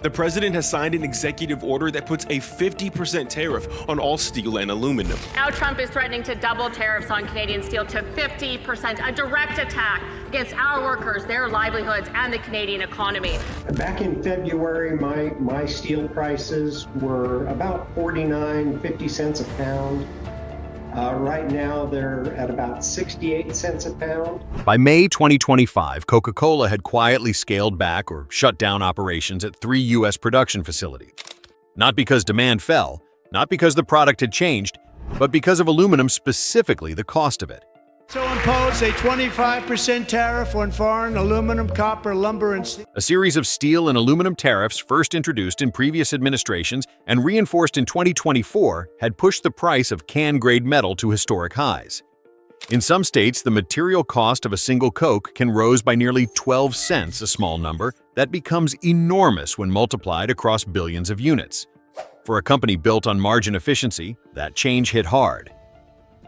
The president has signed an executive order that puts a 50% tariff on all steel and aluminum. Now Trump is threatening to double tariffs on Canadian steel to 50%, a direct attack against our workers, their livelihoods, and the Canadian economy. Back in February, my steel prices were about 49.50 cents a pound. Right now, they're at about 68 cents a pound. By May 2025, Coca-Cola had quietly scaled back or shut down operations at 3 U.S. production facilities. Not because demand fell, not because the product had changed, but because of aluminum, specifically the cost of it. So impose a 25% tariff on foreign aluminum, copper, lumber, and steel. A series of steel and aluminum tariffs, first introduced in previous administrations and reinforced in 2024, had pushed the price of can-grade metal to historic highs. In some states, the material cost of a single Coke can rise by nearly 12 cents, a small number that becomes enormous when multiplied across billions of units. For a company built on margin efficiency, that change hit hard.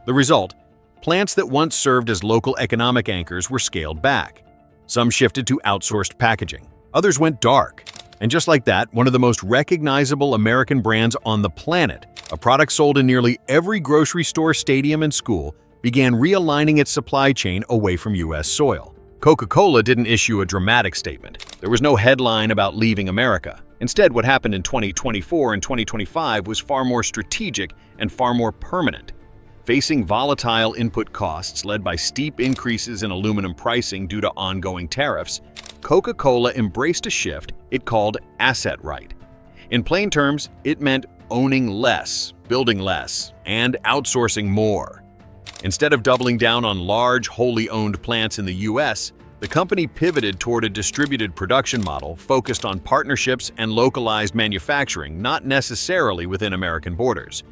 The result: plants that once served as local economic anchors were scaled back. Some shifted to outsourced packaging. Others went dark. And just like that, one of the most recognizable American brands on the planet, a product sold in nearly every grocery store, stadium, and school, began realigning its supply chain away from U.S. soil. Coca-Cola didn't issue a dramatic statement. There was no headline about leaving America. Instead, what happened in 2024 and 2025 was far more strategic and far more permanent. Facing volatile input costs led by steep increases in aluminum pricing due to ongoing tariffs, Coca-Cola embraced a shift it called asset right. In plain terms, it meant owning less, building less, and outsourcing more. Instead of doubling down on large, wholly owned plants in the U.S., the company pivoted toward a distributed production model focused on partnerships and localized manufacturing, not necessarily within American borders.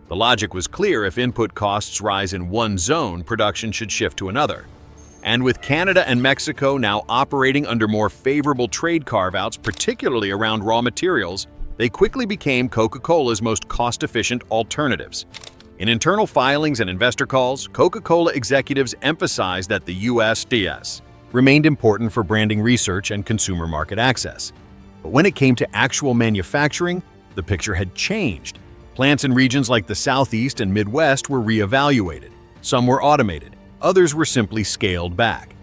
The logic was clear: if input costs rise in one zone, production should shift to another. And with Canada and Mexico now operating under more favorable trade carve-outs, particularly around raw materials, they quickly became Coca-Cola's most cost-efficient alternatives. In internal filings and investor calls, Coca-Cola executives emphasized that the USDS remained important for branding research and consumer market access. But when it came to actual manufacturing, the picture had changed. Plants in regions like the Southeast and Midwest were reevaluated. Some were automated, others were simply scaled back.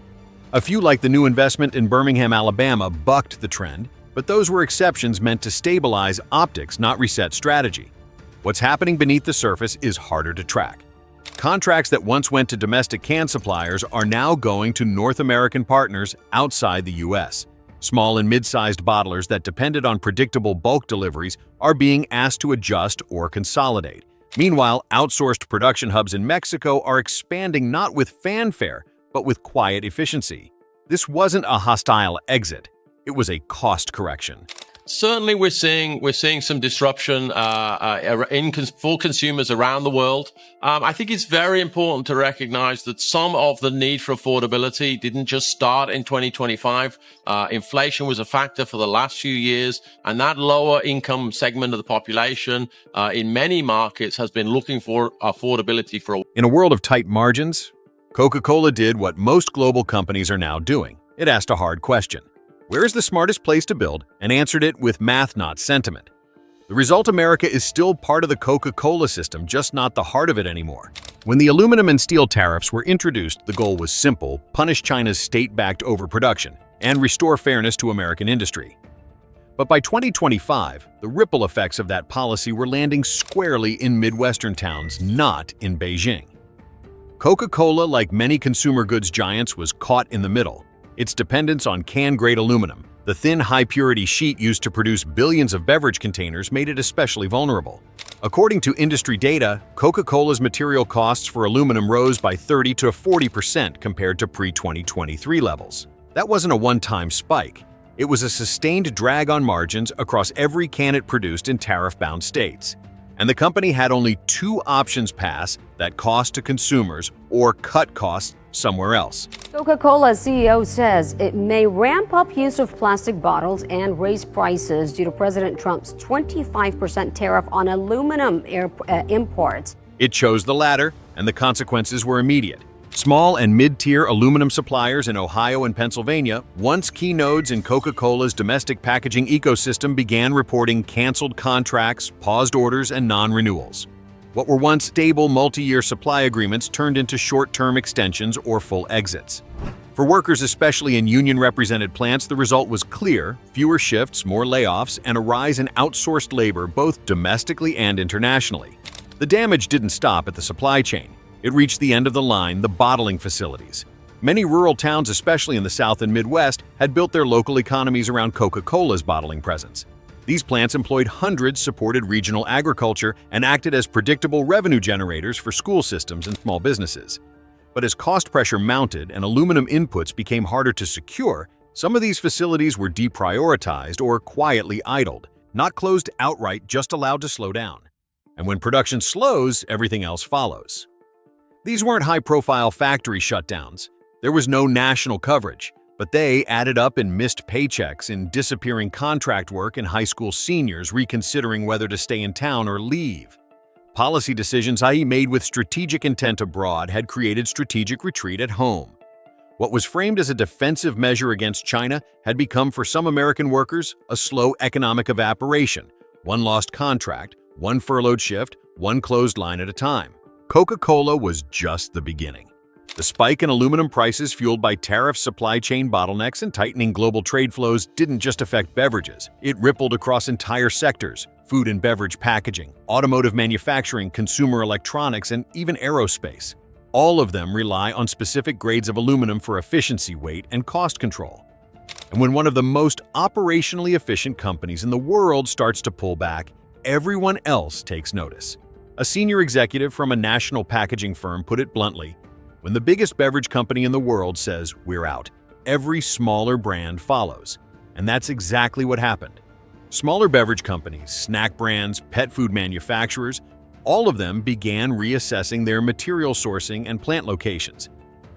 A few, like the new investment in Birmingham, Alabama, bucked the trend, but those were exceptions meant to stabilize optics, not reset strategy. What's happening beneath the surface is harder to track. Contracts that once went to domestic can suppliers are now going to North American partners outside the U.S. Small and mid-sized bottlers that depended on predictable bulk deliveries are being asked to adjust or consolidate. Meanwhile, outsourced production hubs in Mexico are expanding not with fanfare, but with quiet efficiency. This wasn't a hostile exit. It was a cost correction. Certainly, we're seeing some disruption for consumers around the world. I think it's very important to recognize that some of the need for affordability didn't just start in 2025. Inflation was a factor for the last few years, and that lower income segment of the population in many markets has been looking for affordability for a while. In a world of tight margins, Coca-Cola did what most global companies are now doing. It asked a hard question: where is the smartest place to build, and answered it with math, not sentiment. The result: America is still part of the Coca-Cola system, just not the heart of it anymore. When the aluminum and steel tariffs were introduced, the goal was simple: punish China's state-backed overproduction and restore fairness to American industry. But by 2025, the ripple effects of that policy were landing squarely in Midwestern towns, not in Beijing. Coca-Cola, like many consumer goods giants, was caught in the middle. Its dependence on can-grade aluminum, the thin, high-purity sheet used to produce billions of beverage containers, made it especially vulnerable. According to industry data, Coca-Cola's material costs for aluminum rose by 30 to 40% compared to pre-2023 levels. That wasn't a one-time spike. It was a sustained drag on margins across every can it produced in tariff-bound states. And the company had only two options: pass that cost to consumers or cut costs somewhere else. Coca-Cola CEO says it may ramp up use of plastic bottles and raise prices due to President Trump's 25% tariff on aluminum imports. It chose the latter, and the consequences were immediate. Small and mid-tier aluminum suppliers in Ohio and Pennsylvania, once key nodes in Coca-Cola's domestic packaging ecosystem, began reporting canceled contracts, paused orders, and non-renewals. What were once stable multi-year supply agreements turned into short-term extensions or full exits. For workers, especially in union-represented plants, the result was clear: fewer shifts, more layoffs, and a rise in outsourced labor both domestically and internationally. The damage didn't stop at the supply chain. It reached the end of the line, the bottling facilities. Many rural towns, especially in the South and Midwest, had built their local economies around Coca-Cola's bottling presence. These plants employed hundreds, supported regional agriculture, and acted as predictable revenue generators for school systems and small businesses. But as cost pressure mounted and aluminum inputs became harder to secure, some of these facilities were deprioritized or quietly idled, not closed outright, just allowed to slow down. And when production slows, everything else follows. These weren't high-profile factory shutdowns. There was no national coverage, but they added up in missed paychecks, in disappearing contract work, and high school seniors reconsidering whether to stay in town or leave. Policy decisions, i.e. made with strategic intent abroad, had created strategic retreat at home. What was framed as a defensive measure against China had become, for some American workers, a slow economic evaporation: one lost contract, one furloughed shift, one closed line at a time. Coca-Cola was just the beginning. The spike in aluminum prices, fueled by tariff, supply chain bottlenecks, and tightening global trade flows, didn't just affect beverages. It rippled across entire sectors: food and beverage packaging, automotive manufacturing, consumer electronics, and even aerospace. All of them rely on specific grades of aluminum for efficiency, weight, and cost control. And when one of the most operationally efficient companies in the world starts to pull back, everyone else takes notice. A senior executive from a national packaging firm put it bluntly: when the biggest beverage company in the world says, "We're out," every smaller brand follows. And that's exactly what happened. Smaller beverage companies, snack brands, pet food manufacturers, all of them began reassessing their material sourcing and plant locations.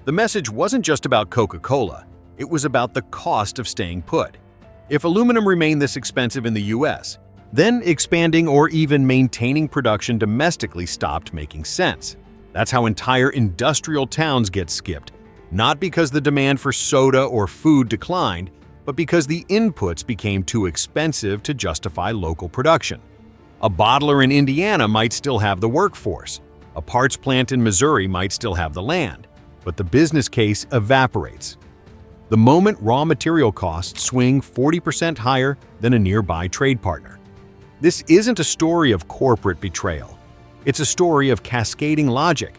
The message wasn't just about Coca-Cola, it was about the cost of staying put. If aluminum remained this expensive in the US, then expanding or even maintaining production domestically stopped making sense. That's how entire industrial towns get skipped, not because the demand for soda or food declined, but because the inputs became too expensive to justify local production. A bottler in Indiana might still have the workforce. A parts plant in Missouri might still have the land, but the business case evaporates the moment raw material costs swing 40% higher than a nearby trade partner. This isn't a story of corporate betrayal. It's a story of cascading logic.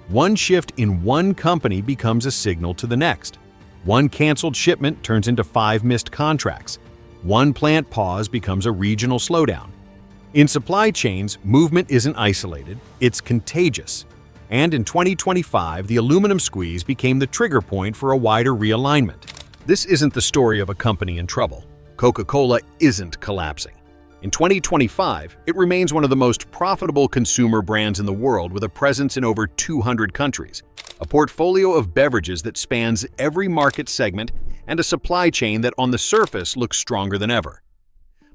One shift in one company becomes a signal to the next. One canceled shipment turns into 5 missed contracts. One plant pause becomes a regional slowdown. In supply chains, movement isn't isolated, it's contagious. And in 2025, the aluminum squeeze became the trigger point for a wider realignment. This isn't the story of a company in trouble. Coca-Cola isn't collapsing. In 2025, it remains one of the most profitable consumer brands in the world, with a presence in over 200 countries, a portfolio of beverages that spans every market segment, and a supply chain that on the surface looks stronger than ever.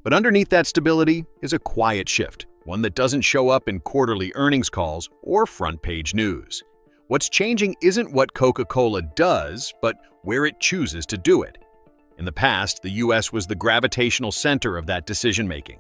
But underneath that stability is a quiet shift, one that doesn't show up in quarterly earnings calls or front-page news. What's changing isn't what Coca-Cola does, but where it chooses to do it. In the past, the US was the gravitational center of that decision-making.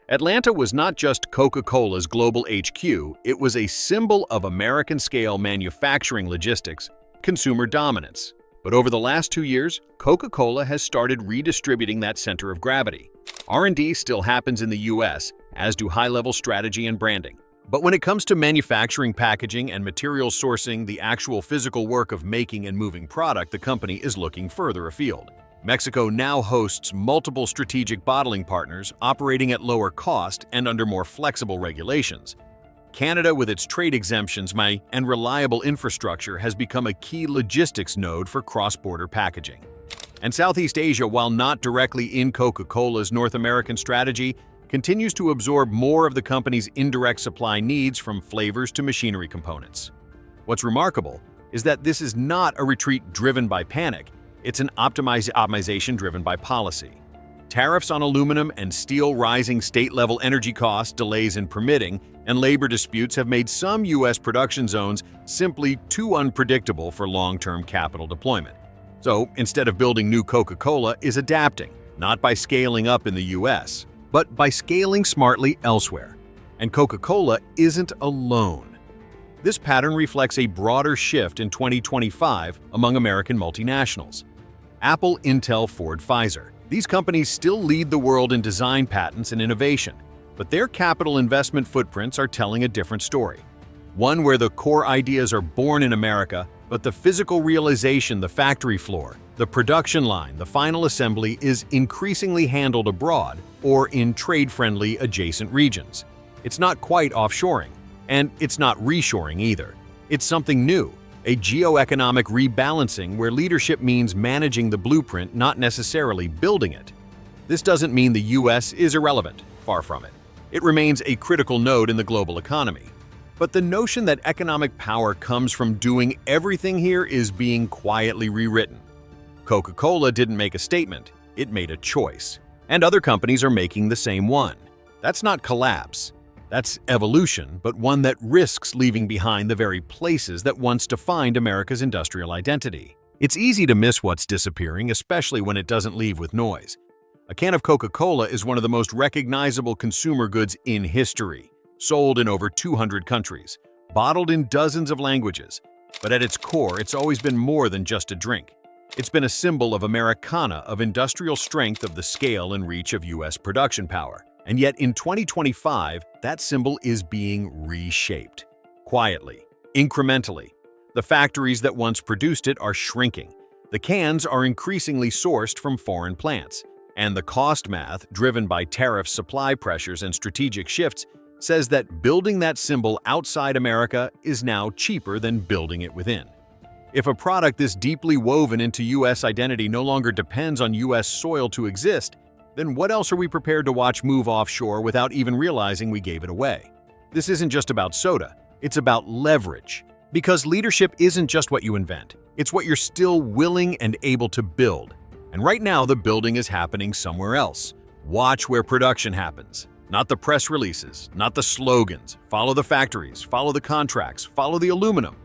Atlanta was not just Coca-Cola's global HQ, it was a symbol of American-scale manufacturing logistics, consumer dominance. But over the last 2 years, Coca-Cola has started redistributing that center of gravity. R&D still happens in the US, as do high-level strategy and branding. But when it comes to manufacturing, packaging, and material sourcing, the actual physical work of making and moving product, the company is looking further afield. Mexico now hosts multiple strategic bottling partners operating at lower cost and under more flexible regulations. Canada, with its trade exemptions and reliable infrastructure, has become a key logistics node for cross-border packaging. And Southeast Asia, while not directly in Coca-Cola's North American strategy, continues to absorb more of the company's indirect supply needs, from flavors to machinery components. What's remarkable is that this is not a retreat driven by panic. It's an optimization driven by policy. Tariffs on aluminum and steel, rising state-level energy costs, delays in permitting, and labor disputes have made some U.S. production zones simply too unpredictable for long-term capital deployment. So, instead of building new, Coca-Cola is adapting, not by scaling up in the U.S., but by scaling smartly elsewhere. And Coca-Cola isn't alone. This pattern reflects a broader shift in 2025 among American multinationals. Apple, Intel, Ford, Pfizer. These companies still lead the world in design patents and innovation, but their capital investment footprints are telling a different story. One where the core ideas are born in America, but the physical realization, the factory floor, the production line, the final assembly is increasingly handled abroad or in trade-friendly adjacent regions. It's not quite offshoring, and it's not reshoring either. It's something new, a geoeconomic rebalancing where leadership means managing the blueprint, not necessarily building it. This doesn't mean the U.S. is irrelevant, far from it. It remains a critical node in the global economy. But the notion that economic power comes from doing everything here is being quietly rewritten. Coca-Cola didn't make a statement, it made a choice. And other companies are making the same one. That's not collapse. That's evolution, but one that risks leaving behind the very places that once defined America's industrial identity. It's easy to miss what's disappearing, especially when it doesn't leave with noise. A can of Coca-Cola is one of the most recognizable consumer goods in history, sold in over 200 countries, bottled in dozens of languages. But at its core, it's always been more than just a drink. It's been a symbol of Americana, of industrial strength, of the scale and reach of U.S. production power. And yet in 2025, that symbol is being reshaped. Quietly, incrementally. The factories that once produced it are shrinking. The cans are increasingly sourced from foreign plants. And the cost math, driven by tariff supply pressures and strategic shifts, says that building that symbol outside America is now cheaper than building it within. If a product this deeply woven into U.S. identity no longer depends on U.S. soil to exist, then what else are we prepared to watch move offshore without even realizing we gave it away? This isn't just about soda, it's about leverage. Because leadership isn't just what you invent, it's what you're still willing and able to build. And right now, the building is happening somewhere else. Watch where production happens. Not the press releases, not the slogans. Follow the factories, follow the contracts, follow the aluminum.